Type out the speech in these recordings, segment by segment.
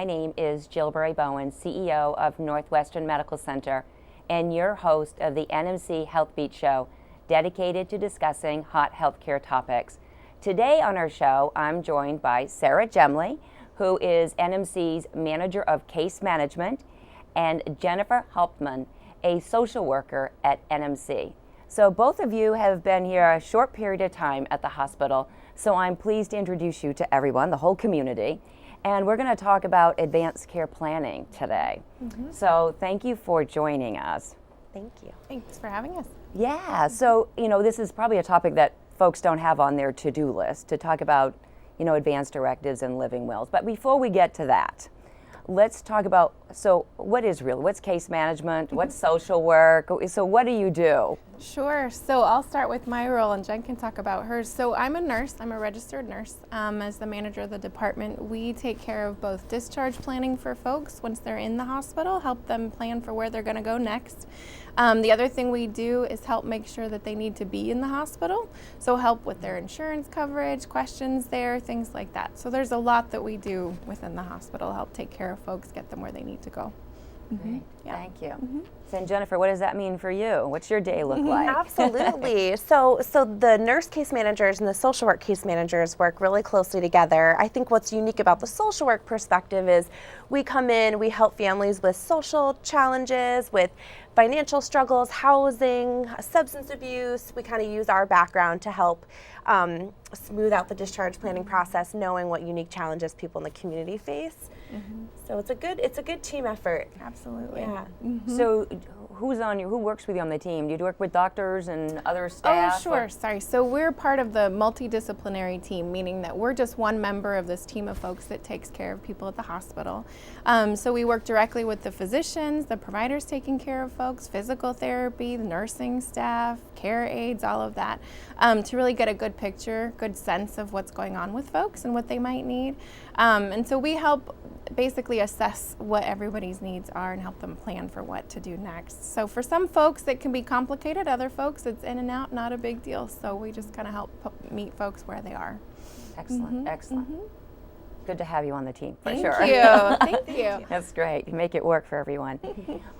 My name is Bowen, CEO of Northwestern Medical Center, and your host of the NMC Health Beat Show, dedicated to discussing hot healthcare topics. Today on our show, I'm joined by Sarah Jemley, who is NMC's Manager of Case Management, and Jennifer Hauptman, a social worker at NMC. So both of you have been here a short period of time at the hospital, so I'm pleased to introduce you to everyone, the whole community. And we're going to talk about advanced care planning today. So thank you for joining us. Thank you. Thanks for having us. Yeah, so this is probably a topic that folks don't have on their to-do list, to talk about advance directives and living wills. But before we get to that, let's talk about, so what's case management, what's social work, so what do you do? Sure, so I'll start with my role and Jen can talk about hers. So I'm a nurse, I'm a registered nurse. As the manager of the department, we take care of both discharge planning for folks once they're in the hospital, help them plan for where they're gonna go next. The other thing we do is help make sure that they need to be in the hospital. So help with their insurance coverage, questions there, things like that. So there's a lot that we do within the hospital, help take care of folks, get them where they need to go. Great. Yeah. Thank you. So, and Jennifer, what does that mean for you? What's your day look like? Absolutely. So the nurse case managers and the social work case managers work really closely together. I think what's unique about the social work perspective is we come in, we help families with social challenges, with financial struggles, housing, substance abuse. We kind of use our background to help smooth out the discharge planning process, knowing what unique challenges people in the community face. So it's a good team effort. Absolutely. Yeah. So who works with you on the team? Do you work with doctors and other staff? Oh, sure. Sorry. So we're part of the multidisciplinary team, meaning that we're just one member of this team of folks that takes care of people at the hospital. So we work directly with the physicians, the providers taking care of folks, physical therapy, the nursing staff, care aides, all of that, to really get a good picture, good sense of what's going on with folks and what they might need. And so we help basically assess what everybody's needs are and help them plan for what to do next. So for some folks it can be complicated, other folks it's in and out, not a big deal. So we just kind of help meet folks where they are. Excellent, excellent. Good to have you on the team, for sure. Thank you. Thank you. That's great. You make it work for everyone.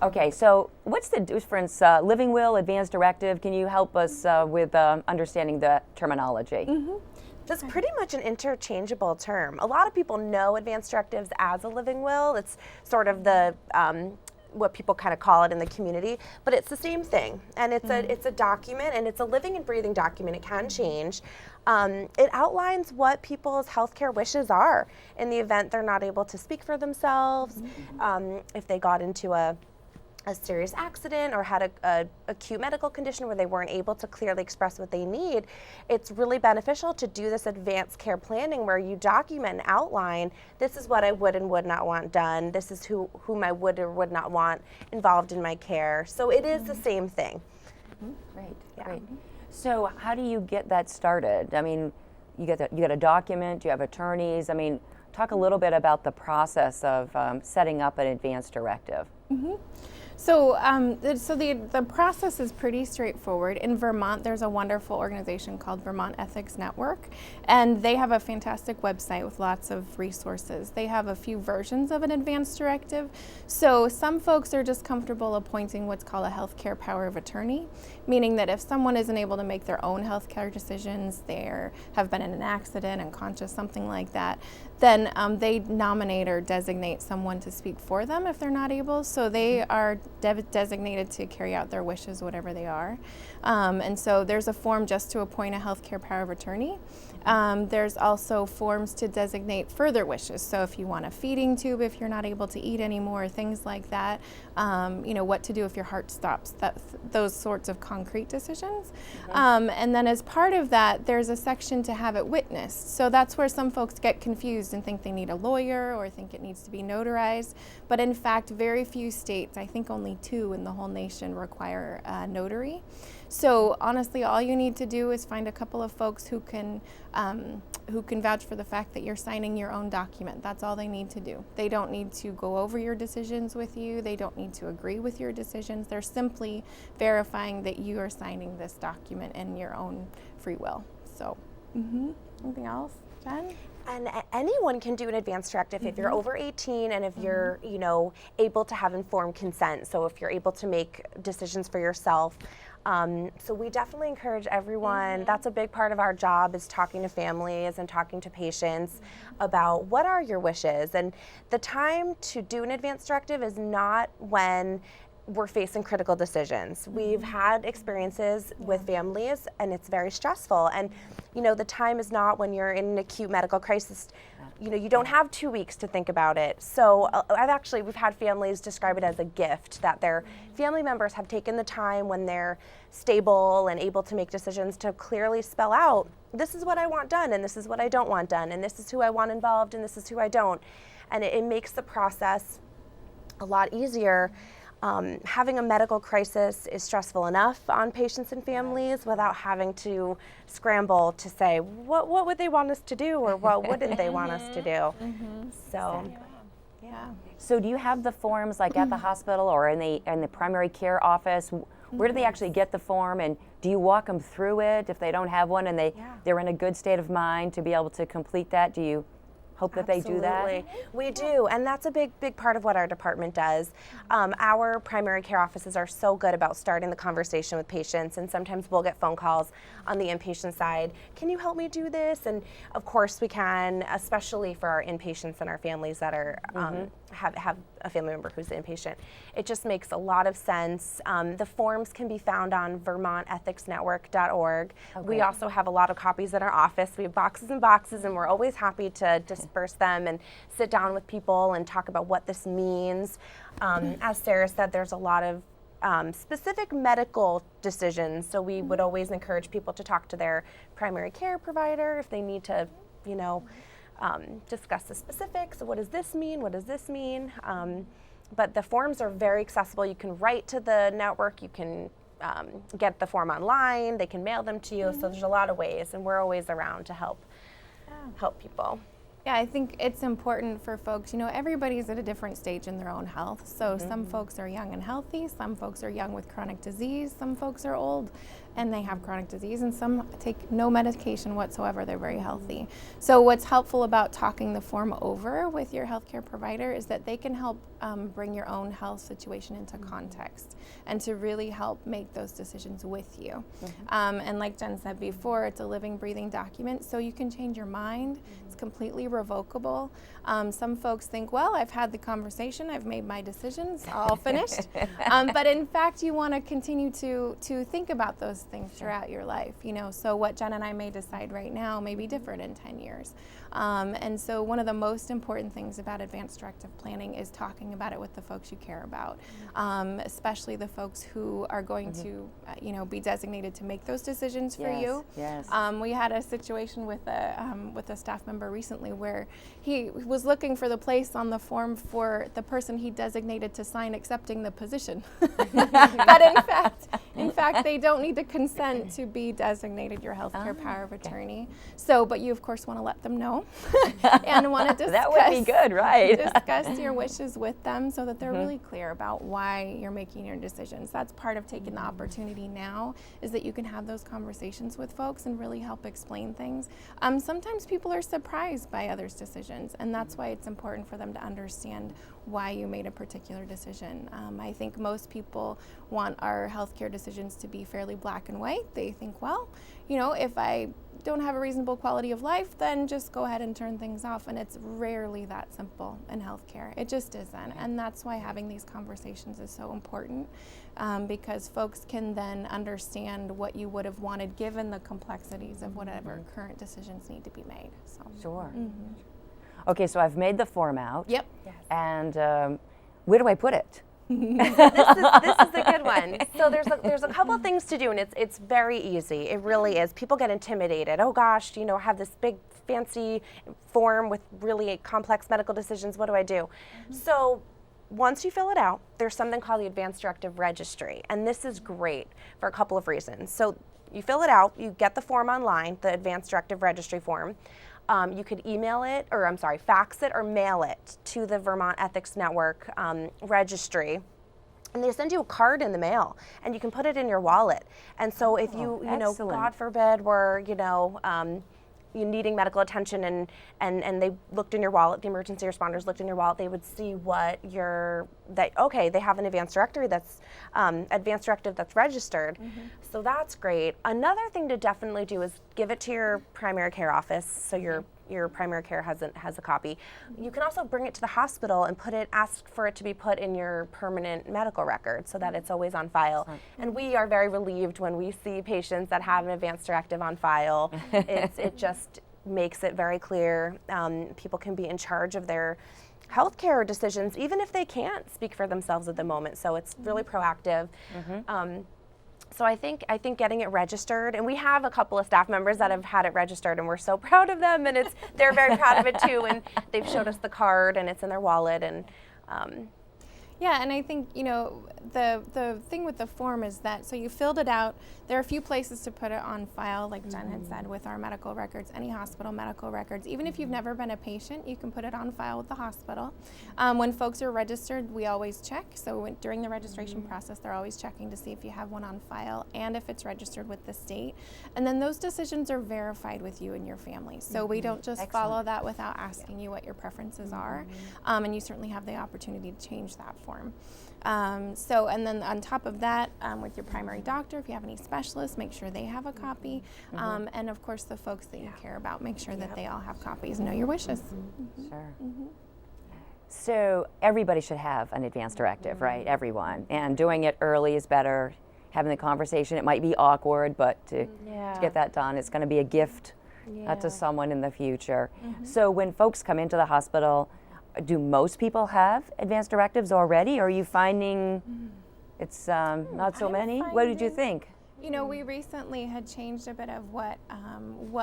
Okay, so what's the difference, living will, advance directive? Can you help us with understanding the terminology? That's pretty much an interchangeable term. A lot of people know advance directives as a living will. It's sort of the what people kind of call it in the community, but it's the same thing. And it's a document, and it's a living and breathing document. It can change. It outlines what people's healthcare wishes are in the event they're not able to speak for themselves, if they got into a serious accident or had a acute medical condition where they weren't able to clearly express what they need. It's really beneficial to do this advanced care planning where you document and outline, this is what I would and would not want done, this is whom I would or would not want involved in my care. So it is the same thing. Great, great. So how do you get that started? I mean, you get a document, you have attorneys. I mean, talk a little bit about the process of setting up an advance directive. So, the process is pretty straightforward. In Vermont, there's a wonderful organization called Vermont Ethics Network, and they have a fantastic website with lots of resources. They have a few versions of an advance directive. So some folks are just comfortable appointing what's called a healthcare power of attorney, meaning that if someone isn't able to make their own healthcare decisions, they have been in an accident, unconscious, something like that, then they nominate or designate someone to speak for them if they're not able. So they are designated to carry out their wishes, whatever they are. And so there's a form just to appoint a healthcare power of attorney. There's also forms to designate further wishes. So if you want a feeding tube, if you're not able to eat anymore, things like that, what to do if your heart stops, those sorts of concrete decisions. And then as part of that, there's a section to have it witnessed. So that's where some folks get confused and think they need a lawyer or think it needs to be notarized. But in fact, very few states, I think only 2 in the whole nation, require a notary. So honestly, all you need to do is find a couple of folks who can vouch for the fact that you're signing your own document. That's all they need to do. They don't need to go over your decisions with you. They don't need to agree with your decisions. They're simply verifying that you are signing this document in your own free will. So, anything else, Jen? And anyone can do an advance directive if you're over 18 and if you're, able to have informed consent. So if you're able to make decisions for yourself. So we definitely encourage everyone. That's a big part of our job, is talking to families and talking to patients about what are your wishes. And the time to do an advance directive is not when we're facing critical decisions. We've had experiences with families, and it's very stressful. And the time is not when you're in an acute medical crisis. You don't have 2 weeks to think about it. So we've had families describe it as a gift, that their family members have taken the time when they're stable and able to make decisions to clearly spell out, this is what I want done, and this is what I don't want done, and this is who I want involved, and this is who I don't. And it makes the process a lot easier. Having a medical crisis is stressful enough on patients and families without having to scramble to say, what would they want us to do, or what wouldn't they want us to do? So, yeah. So do you have the forms like at the hospital or in the primary care office? Where do they actually get the form, and do you walk them through it if they don't have one and they're in a good state of mind to be able to complete that? Do you hope that they do that? We do, and that's a big part of what our department does. Our primary care offices are so good about starting the conversation with patients, and sometimes we'll get phone calls on the inpatient side. Can you help me do this? And of course we can, especially for our inpatients and our families that are have a family member who's inpatient. It just makes a lot of sense. The forms can be found on VermontEthicsNetwork.org. Okay. We also have a lot of copies in our office. We have boxes and boxes, and we're always happy to disperse them and sit down with people and talk about what this means. As Sarah said, there's a lot of specific medical decisions, so we would always encourage people to talk to their primary care provider if they need to, discuss the specifics. So what does this mean? What does this mean? But the forms are very accessible. You can write to the network. You can get the form online. They can mail them to you. So there's a lot of ways, and we're always around to help people. Yeah, I think it's important for folks, everybody's at a different stage in their own health. So some folks are young and healthy, some folks are young with chronic disease, some folks are old and they have chronic disease, and some take no medication whatsoever, they're very healthy. So what's helpful about talking the form over with your healthcare provider is that they can help bring your own health situation into context and to really help make those decisions with you. And like Jen said before, it's a living, breathing document, so you can change your mind. It's completely revocable. Some folks think, well, I've had the conversation, I've made my decisions, all finished. But in fact, you want to continue to think about those things throughout your life. So what Jen and I may decide right now may be different in 10 years. And so one of the most important things about advanced directive planning is talking about it with the folks you care about, especially the folks who are going to, be designated to make those decisions for you. Yes. We had a situation with a staff member recently where he was looking for the place on the form for the person he designated to sign accepting the position. But in fact, they don't need to consent to be designated your healthcare power of attorney. So, but you of course want to let them know and want to discuss. That would be good, right? Discuss your wishes with them so that they're really clear about why you're making your decisions. That's part of taking the opportunity now, is that you can have those conversations with folks and really help explain things. Sometimes people are surprised by others' decisions, and that's why it's important for them to understand why you made a particular decision. I think most people want our healthcare decisions to be fairly black and white. They think, well, if I don't have a reasonable quality of life, then just go ahead and turn things off. And it's rarely that simple in healthcare. It just isn't. And that's why having these conversations is so important, because folks can then understand what you would have wanted given the complexities of whatever current decisions need to be made. So. Sure. Okay, so I've made the form out. Yep. Yes. And where do I put it? This is the good one. So there's a couple of things to do, and it's very easy. It really is. People get intimidated. Oh gosh, I have this big fancy form with really complex medical decisions. What do I do? So once you fill it out, there's something called the Advance Directive Registry, and this is great for a couple of reasons. So you fill it out, you get the form online, the Advance Directive Registry form. You could fax it or mail it to the Vermont Ethics Network registry. And they send you a card in the mail, and you can put it in your wallet. And so if you, God forbid, were, you needing medical attention and they looked in your wallet, the emergency responders looked in your wallet, they would see what okay, they have an advance directive that's registered. So that's great. Another thing to definitely do is give it to your primary care office, so your primary care has a copy. You can also bring it to the hospital and ask for it to be put in your permanent medical record so that it's always on file. And we are very relieved when we see patients that have an advance directive on file. It just makes it very clear. People can be in charge of their healthcare decisions even if they can't speak for themselves at the moment. So it's really proactive. So I think getting it registered, and we have a couple of staff members that have had it registered, and we're so proud of them, and they're very proud of it too, and they've showed us the card, and it's in their wallet, and yeah, and I think, you know, the thing with the form is that, so you filled it out. There are a few places to put it on file, like Jen had said, with our medical records, any hospital medical records. Even if you've never been a patient, you can put it on file with the hospital. When folks are registered, we always check. So during the registration process, they're always checking to see if you have one on file and if it's registered with the state. And then those decisions are verified with you and your family. So we don't just follow that without asking you what your preferences are. And you certainly have the opportunity to change that form. And then on top of that, with your primary doctor, if you have any specialists, make sure they have a copy. And of course, the folks that you care about, make sure that they all have copies and know your wishes. Sure. So everybody should have an advance directive, right? Everyone. And doing it early is better. Having the conversation, it might be awkward, but to get that done, it's going to be a gift to someone in the future. So when folks come into the hospital, do most people have advance directives already, or are you finding it's not so many? What did you think? You know, we recently had changed a bit of what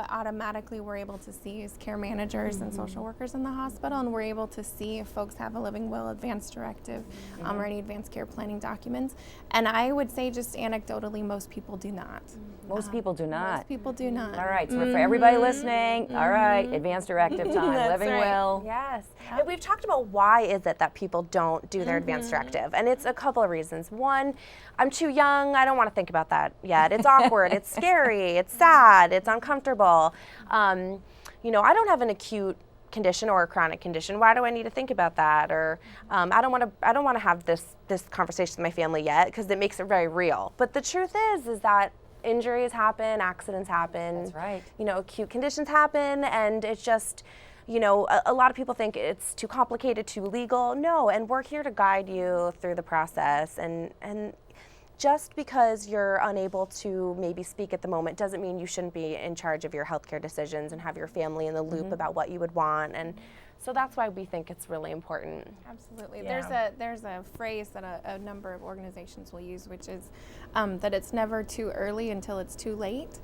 automatically we're able to see as care managers and social workers in the hospital, and we're able to see if folks have a living will, advance directive, or any advanced care planning documents. And I would say, just anecdotally, most people do not. Most people do not. Most people do not. All right, so for everybody listening, all right, advance directive time, living will. Yes. And we've talked about why is it that people don't do their advance directive, and it's a couple of reasons. One, I'm too young, I don't want to think about that yet. It's awkward, it's scary, it's sad, it's uncomfortable. You know, I don't have an acute condition or a chronic condition. Why do I need to think about that? Or I don't want to have this conversation with my family yet, because it makes it very real. But the truth is that injuries happen, accidents happen. That's right. You know, acute conditions happen, and it's just, you know, a lot of people think it's too complicated, too legal. No, and we're here to guide you through the process. And just because you're unable to maybe speak at the moment doesn't mean you shouldn't be in charge of your healthcare decisions and have your family in the loop about what you would want. And so that's why we think it's really important. Absolutely. Yeah. There's a phrase that a number of organizations will use, which is that it's never too early until it's too late.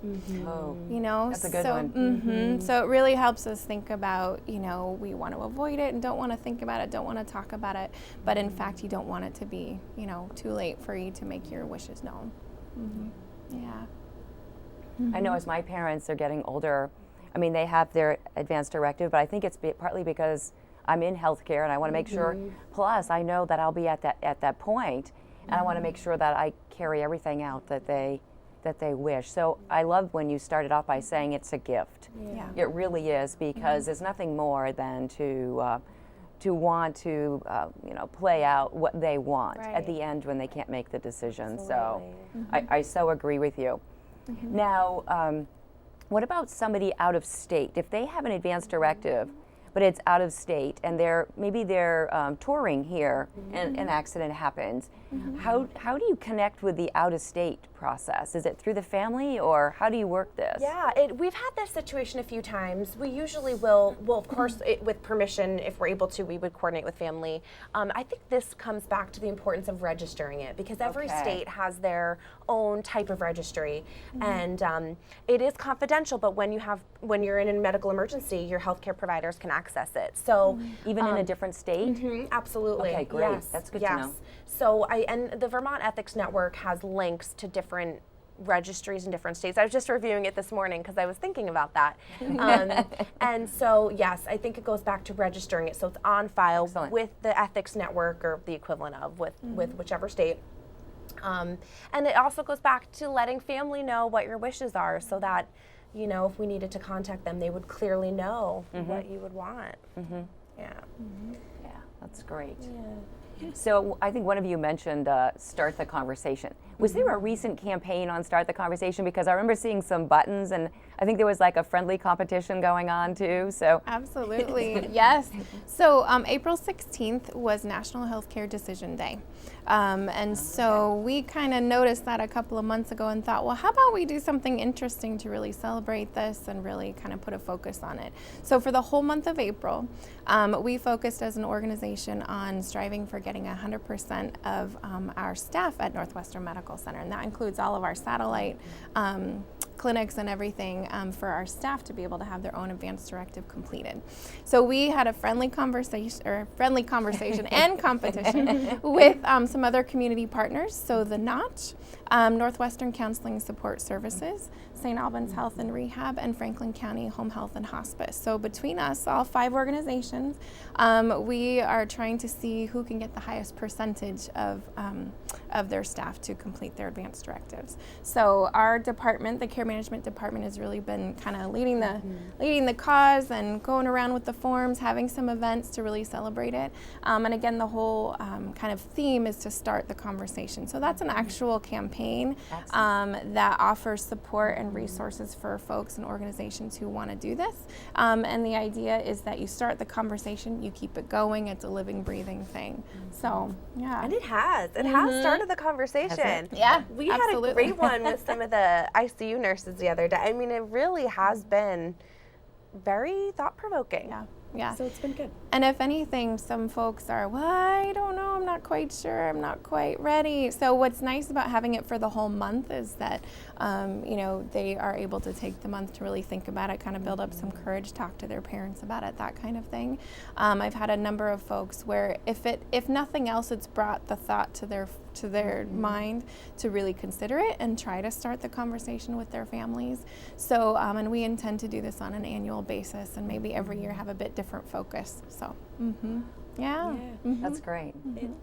Oh, you know, that's a good one. So it really helps us think about, you know, we want to avoid it and don't want to think about it, don't want to talk about it, but in fact you don't want it to be, you know, too late for you to make your wishes known. Yeah. I know as my parents are getting older, I mean, they have their advance directive, but I think it's partly because I'm in healthcare and I want to make sure, plus I know that I'll be at that point, and I want to make sure that I carry everything out that they wish. So I love when you started off by saying it's a gift. Yeah. It really is, because there's nothing more than to want to you know, play out what they want at the end when they can't make the decision. So I so agree with you. Now, what about somebody out of state? If they have an advance directive, but it's out of state, and they're touring here, and an accident happens, how do you connect with the out of state process? Is it through the family, or how do you work this? Yeah, we've had this situation a few times. We usually will of course, with permission, if we're able to, we would coordinate with family. I think this comes back to the importance of registering it, because every state has their own type of registry, and it is confidential, but when you're in a medical emergency, your healthcare providers can access it. So Even in a different state? Absolutely. Okay, great. Yes. That's good to know. So and the Vermont Ethics Network has links to different registries in different states. I was just reviewing it this morning because I was thinking about that. And so, yes, I think it goes back to registering it, so it's on file with the Ethics Network, or the equivalent of, with whichever state. And it also goes back to letting family know what your wishes are, so that, you know, if we needed to contact them, they would clearly know what you would want. Yeah. Yeah, that's great. Yeah. So I think one of you mentioned Start the Conversation. Was there a recent campaign on Start the Conversation? Because I remember seeing some buttons, and I think there was like a friendly competition going on too. So Absolutely, yes. So April 16th was National Healthcare Decision Day. And so we kind of noticed that a couple of months ago and thought, well, how about we do something interesting to really celebrate this and really kind of put a focus on it. So for the whole month of April, we focused as an organization on striving for getting 100% of our staff at Northwestern Medical Center, and that includes all of our satellite clinics and everything for our staff to be able to have their own advance directive completed. So we had a friendly conversation and competition with some other community partners. So the Notch, Northwestern Counseling Support Services, St. Albans Health and Rehab, and Franklin County Home Health and Hospice. So between us, all 5 organizations, we are trying to see who can get the highest percentage of their staff to complete their advance directives. So our department, the care management department, has really been kind of leading the cause and going around with the forms, having some events to really celebrate it. And again, the whole kind of theme is to start the conversation. So that's an actual campaign that offers support and resources for folks and organizations who want to do this. And the idea is that you start the conversation, you keep it going. It's a living, breathing thing. So yeah. And it has started the conversation. Yeah, we absolutely. had a great one with some of the ICU nurses the other day. I mean, it really has been very thought-provoking. Yeah. So it's been good. And if anything, some folks are, well, I don't know, I'm not quite sure, I'm not quite ready. So what's nice about having it for the whole month is that, they are able to take the month to really think about it, kind of build up some courage, talk to their parents about it, that kind of thing. I've had a number of folks where if nothing else, it's brought the thought to their mind to really consider it and try to start the conversation with their families. So, and we intend to do this on an annual basis and maybe every year have a bit different focus. So, yeah. That's great.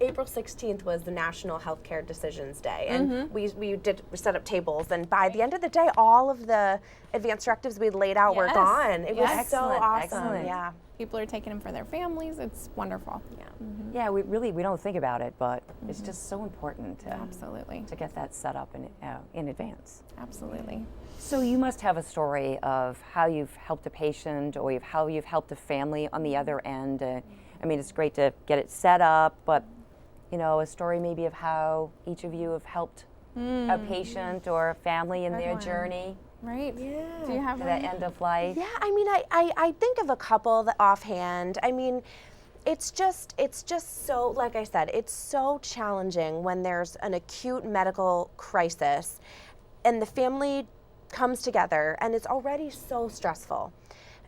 April 16th was the National Healthcare Decisions Day, and we set up tables, and by the end of the day, all of the advance directives we laid out were gone. It was so awesome. Excellent. Yeah. People are taking them for their families. It's wonderful. Yeah. Yeah, we don't think about it, but it's just so important to, Absolutely. to get that set up in advance. Absolutely. So you must have a story of how you've helped a patient or how you've helped a family on the other end. I mean, it's great to get it set up, but a story maybe of how each of you have helped a patient or a family in their journey. Right. Yeah. Do you have To that end of life. Yeah, I mean, I think of a couple that offhand. I mean, it's just so, like I said, it's so challenging when there's an acute medical crisis and the family comes together and it's already so stressful.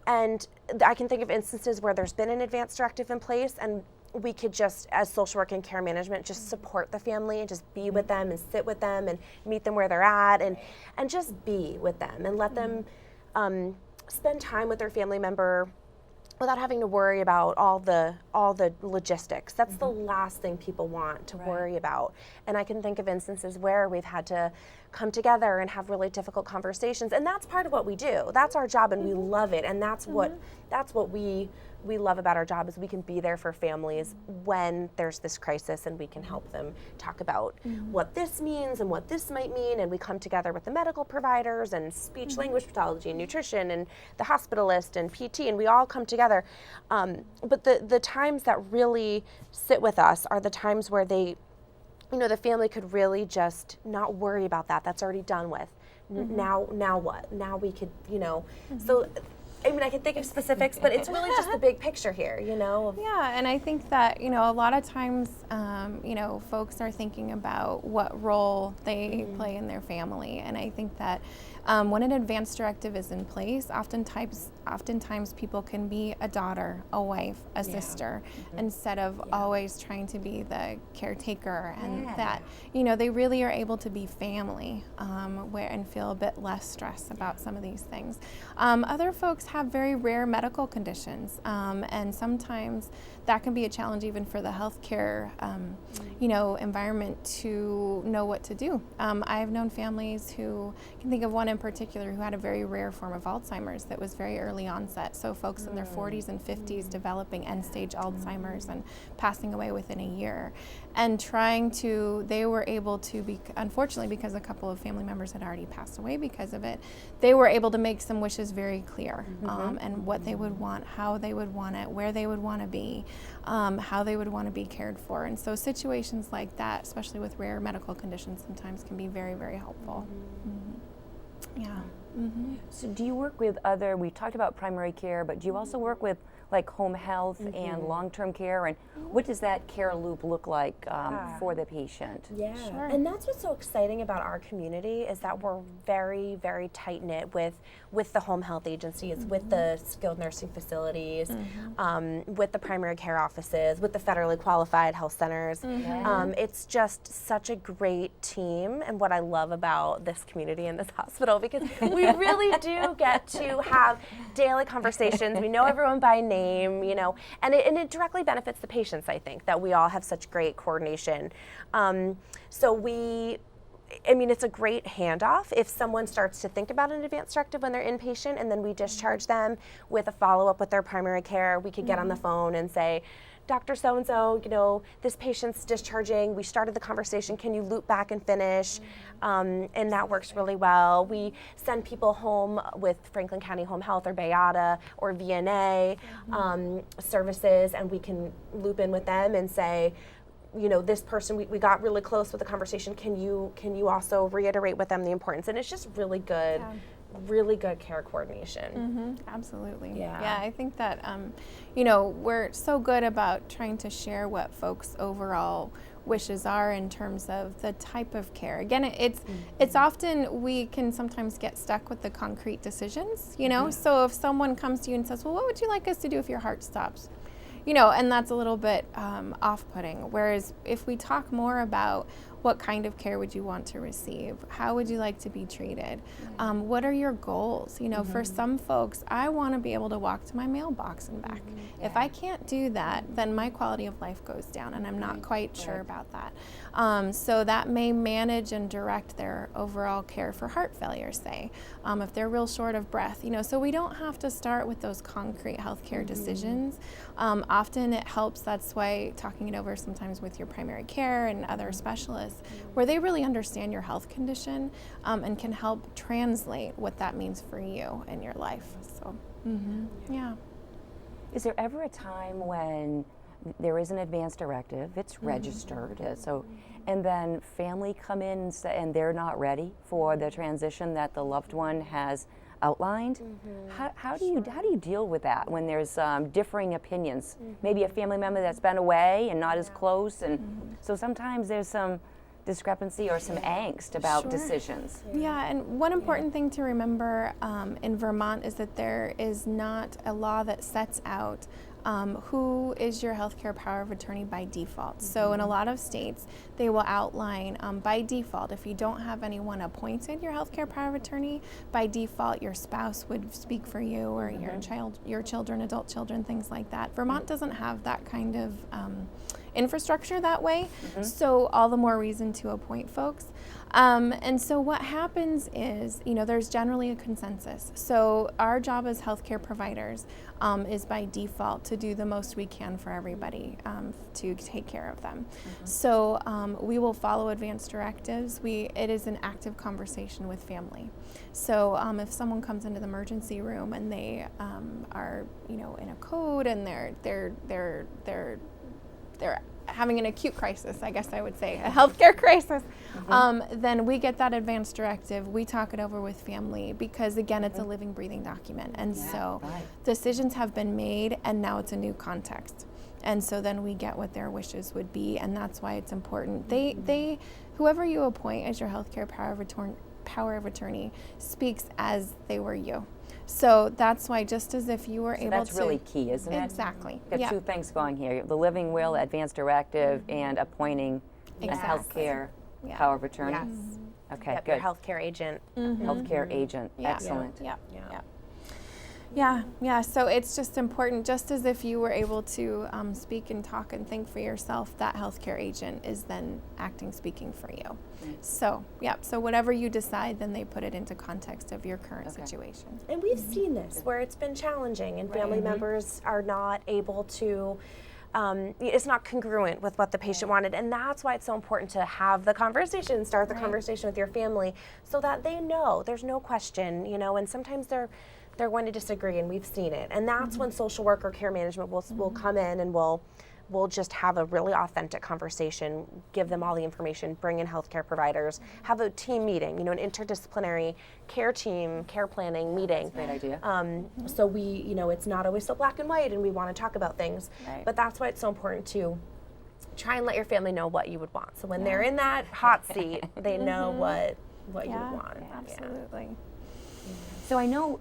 And I can think of instances where there's been an advance directive in place and we could just, as social work and care management, just support the family and just be with them and sit with them and meet them where they're at and just be with them and let them spend time with their family member without having to worry about all the logistics. That's the last thing people want to worry about. And I can think of instances where we've had to come together and have really difficult conversations, and that's part of what we do. That's our job, and we love it. And that's what we love about our job is we can be there for families when there's this crisis, and we can help them talk about what this means and what this might mean. And we come together with the medical providers and speech language pathology and nutrition and the hospitalist and PT, and we all come together. But the times that really sit with us are the times where the family could really just not worry about that. That's already done with. Now what? Now we could, so I mean, I can think of specifics, but it's really just the big picture here, Yeah, and I think that, a lot of times, folks are thinking about what role they play in their family. And I think that when an advance directive is in place, oftentimes people can be a daughter, a wife, a sister, instead of always trying to be the caretaker, and that, they really are able to be family and feel a bit less stress about some of these things. Other folks have very rare medical conditions, and sometimes that can be a challenge even for the healthcare, environment to know what to do. I've known families who, I can think of one in particular, who had a very rare form of Alzheimer's that was very early onset. So folks in their 40s and 50s developing end-stage Alzheimer's and passing away within a year. And they were able to, unfortunately, because a couple of family members had already passed away because of it, they were able to make some wishes very clear, and what they would want, how they would want it, where they would want to be, how they would want to be cared for. And so situations like that, especially with rare medical conditions, sometimes can be very, very helpful. Yeah. So do you work with we talked about primary care, but do you also work with like home health and long-term care, and what does that care loop look like for the patient? Yeah, Sure. and that's what's so exciting about our community is that we're very, very tight-knit with the home health agencies, with the skilled nursing facilities, with the primary care offices, with the federally qualified health centers. It's just such a great team, and what I love about this community and this hospital, because we really do get to have daily conversations. We know everyone by name, and it directly benefits the patients, I think, that we all have such great coordination. It's a great handoff if someone starts to think about an advance directive when they're inpatient, and then we discharge them with a follow-up with their primary care. We could get on the phone and say, Dr. So-and-so, this patient's discharging. We started the conversation. Can you loop back and finish? And that works really well. We send people home with Franklin County Home Health or Bayada or VNA services, and we can loop in with them and say, this person, we got really close with the conversation. Can you also reiterate with them the importance? And it's just really good. Really good care coordination. Absolutely. Yeah. I think that we're so good about trying to share what folks' overall wishes are in terms of the type of care. Again, it's often we can sometimes get stuck with the concrete decisions, So if someone comes to you and says, well, what would you like us to do if your heart stops? And that's a little bit off-putting. Whereas if we talk more about what kind of care would you want to receive? How would you like to be treated? What are your goals? For some folks, I want to be able to walk to my mailbox and back. If I can't do that, then my quality of life goes down, and I'm not quite sure about that. So that may manage and direct their overall care for heart failure, say, if they're real short of breath. So we don't have to start with those concrete healthcare decisions. Often it helps, that's why talking it over sometimes with your primary care and other specialists, where they really understand your health condition and can help translate what that means for you in your life. So, yeah. Is there ever a time when there is an advance directive, it's registered, and then family come in and they're not ready for the transition that the loved one has outlined? How do you deal with that when there's differing opinions? Maybe a family member that's been away and not as close, and so sometimes there's some discrepancy or some angst about decisions. Yeah, and one important thing to remember in Vermont is that there is not a law that sets out who is your healthcare power of attorney by default. So in a lot of states, they will outline by default, if you don't have anyone appointed your healthcare power of attorney, by default your spouse would speak for you, or your children, adult children, things like that. Vermont doesn't have that kind of infrastructure that way, so all the more reason to appoint folks. And so what happens is, there's generally a consensus. So our job as healthcare providers is by default to do the most we can for everybody to take care of them. So we will follow advance directives. It is an active conversation with family. So if someone comes into the emergency room and they are, in a code and they're having an acute crisis, I guess I would say, a healthcare crisis, then we get that advance directive. We talk it over with family because, again, it's a living, breathing document. And so decisions have been made, and now it's a new context. And so then we get what their wishes would be, and that's why it's important. Whoever you appoint as your healthcare power of attorney speaks as they were you. So that's why, just as if you were able to... That's really key, isn't it? Exactly. Got two things going here. The living will, advance directive, and appointing a healthcare power of attorney. Yes. Okay, Yep, good. your healthcare agent. Healthcare agent. Yeah. Excellent. Yeah. Yeah. So it's just important, just as if you were able to speak and talk and think for yourself, that healthcare agent is then speaking for you. So, so whatever you decide, then they put it into context of your current situation. And we've seen this where it's been challenging and family members are not able to, it's not congruent with what the patient wanted. And that's why it's so important to have the conversation, start the conversation with your family so that they know there's no question, and sometimes they're going to disagree, and we've seen it. And that's when social work or care management will come in and we'll just have a really authentic conversation, give them all the information, bring in healthcare providers, have a team meeting, an interdisciplinary care team, care planning meeting. That's a great idea. So we, it's not always so black and white and we want to talk about things, but that's why it's so important to try and let your family know what you would want. So when they're in that hot seat, they know what you would want. Absolutely. So I know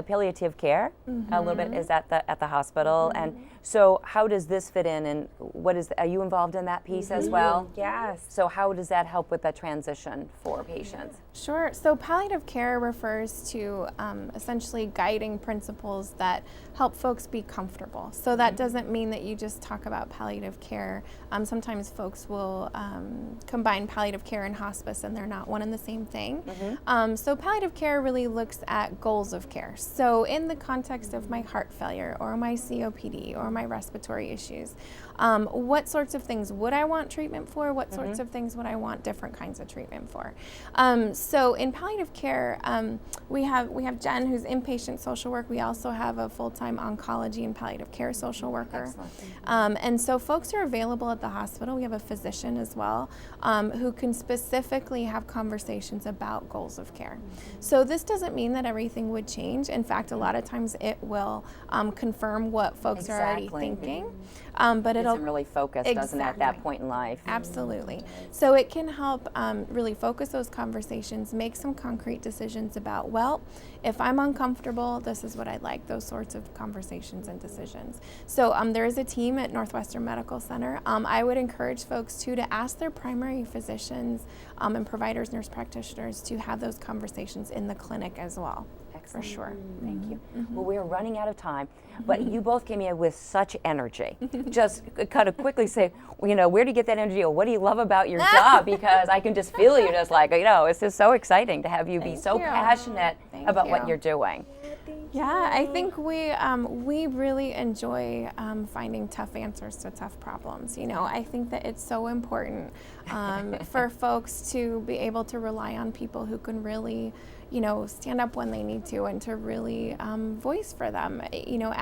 palliative care a little bit is at the hospital, and so how does this fit in, and are you involved in that piece as well? Yes. So how does that help with that transition for patients? Sure. So palliative care refers to essentially guiding principles that help folks be comfortable. So that doesn't mean that you just talk about palliative care. Sometimes folks will combine palliative care and hospice, and they're not one and the same thing. So palliative care really looks at goals of care. So in the context of my heart failure or my COPD or my respiratory issues, what sorts of things would I want treatment for? What sorts of things would I want different kinds of treatment for? So in palliative care, we have Jen, who's inpatient social work. We also have a full-time oncology and palliative care social worker. And so folks are available at the hospital. We have a physician as well who can specifically have conversations about goals of care. So this doesn't mean that everything would change. In fact, a lot of times it will confirm what folks are already thinking. But it'll really focus, doesn't it, at that point in life? Absolutely. So it can help really focus those conversations, make some concrete decisions about, well, if I'm uncomfortable, this is what I'd like, those sorts of conversations and decisions. So there is a team at Northwestern Medical Center. I would encourage folks to ask their primary physicians and providers, nurse practitioners to have those conversations in the clinic as well. For sure. Thank you. Well, we're running out of time, but you both came here with such energy. Just kind of quickly say, where do you get that energy, or what do you love about your job? Because I can just feel you just like, it's just so exciting to have you be so passionate about what you're doing. Yeah, I think we really enjoy finding tough answers to tough problems. I think that it's so important for folks to be able to rely on people who can really stand up when they need to and to really voice for them.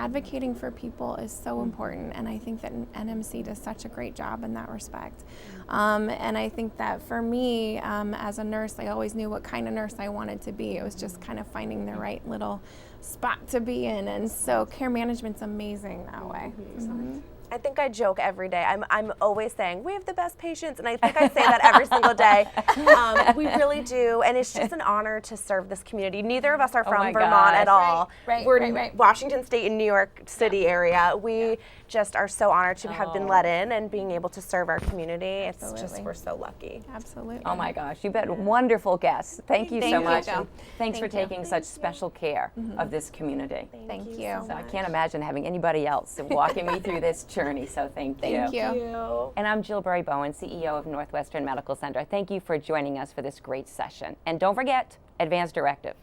Advocating for people is so important, and I think that NMC does such a great job in that respect. And I think that for me, as a nurse, I always knew what kind of nurse I wanted to be. It was just kind of finding the right little spot to be in, and so care management's amazing that way. I think I joke every day. I'm always saying, we have the best patients, and I think I say that every single day. We really do, and it's just an honor to serve this community. Neither of us are from Vermont at all. We're in Washington State and New York City area. We just are so honored to have been let in and being able to serve our community. It's just, we're so lucky. Absolutely. Oh my gosh, you've been wonderful guests. Thank you so much. Thanks for taking such special care of this community. Thank you. So I can't imagine having anybody else walking me through this journey, so thank you. Thank you. And I'm Jemley Bowen, CEO of Northwestern Medical Center. Thank you for joining us for this great session. And don't forget, Advance Directive.